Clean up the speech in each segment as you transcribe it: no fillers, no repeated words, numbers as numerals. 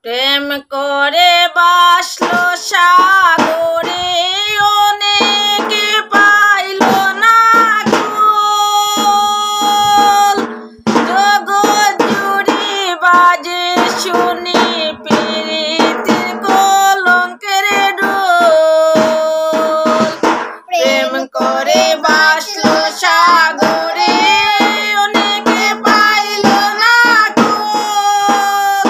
প্রেম করে বাসলো সাগরে, অনেকে পাইল না কুল। জগৎ জুড়ে বাজে শুনি প্রীতির কলঙ্কের ঢোল। প্রেম করে বাসলো সাগরে, অনেকে পাইল না কুল।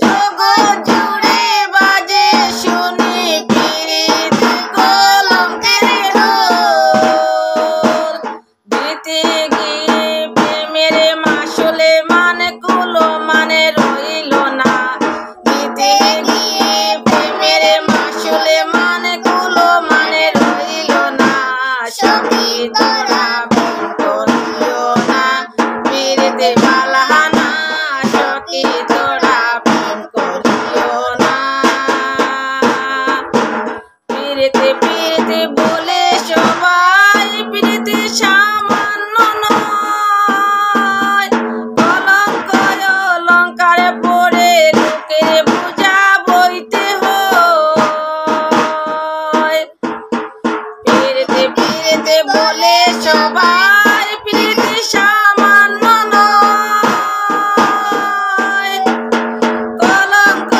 জগৎ জুড়ে বাজে শুনি প্রীতির কলঙ্কের ঢোল। দিতে গিয়ে প্রেমের মাসলে মানে কুলো মানে রইল না। দিতে গিয়ে প্রেমের মাসলে মানে কুলো মানে রইল না। সখী তোরা প্রেম করিও না, পিরিতে বালাহানা। সখী তোরা প্রেম করিও না। পিরিতে পিরিতে বলে সবাই, পিরিতে সামান্য নয়। কলঙ্ক অলঙ্কারে পড়ে লোকের বোঝা বইতে হয়। পিরিতে পিরিতে বলে সবাই, পিরিতে সামান্য নয়। কলঙ্ক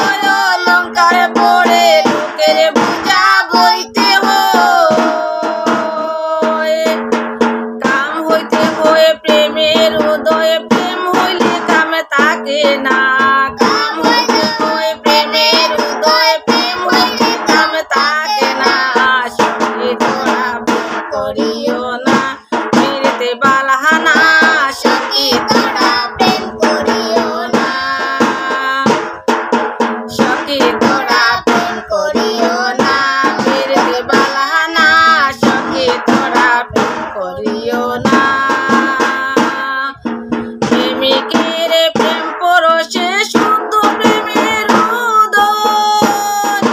অলঙ্কারে পড়ে লোকের বোঝা বইতে হয়। কাম হইতে বয়ে প্রেমের উদয়ে, প্রেম হইলে কামে থাকে না। কাম হইতে বয়ে প্রেমের উদয়ে, প্রেম হইলে কামে থাকে না। সখী তোরা প্রেম করিও না, পিরিতে বালাহানা। সখী তোরা প্রেম করিও না। সখী তোরা প্রেম করিও না, পিরিতে বালাহানা। সখী তোরা প্রেম করিও না। প্রেমিকের প্রেম পরশে শুদ্ধ প্রেমের উদয়।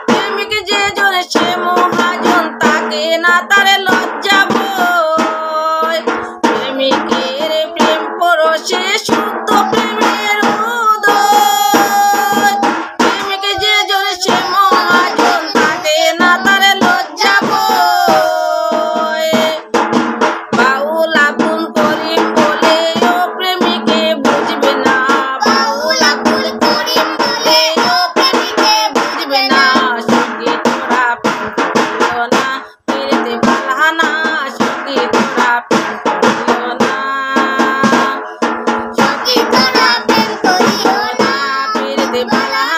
প্রেমিক যে জন সে মহাজন, তাকে না তারে লজ্জা ভয়। প্রেমিকের প্রেম পরশে শুদ্ধ প্রেমের উদয়। প্রেমিক যে জন সে মহাজন, তাকে না তারে লজ্জা ভয়। বাউল আব্দুল করিম বলে ও প্রেমিকে বুঝবে না। বাউল আব্দুল করিম বলে ও প্রেমিকে বুঝবে না। সখী তোরা প্রেম করিও না, পিরিতে বালাহানা। সখী তোরা প্রেম করিও না। সখী তোরা প্রেম করিও না, পিরিতে বালাহানা।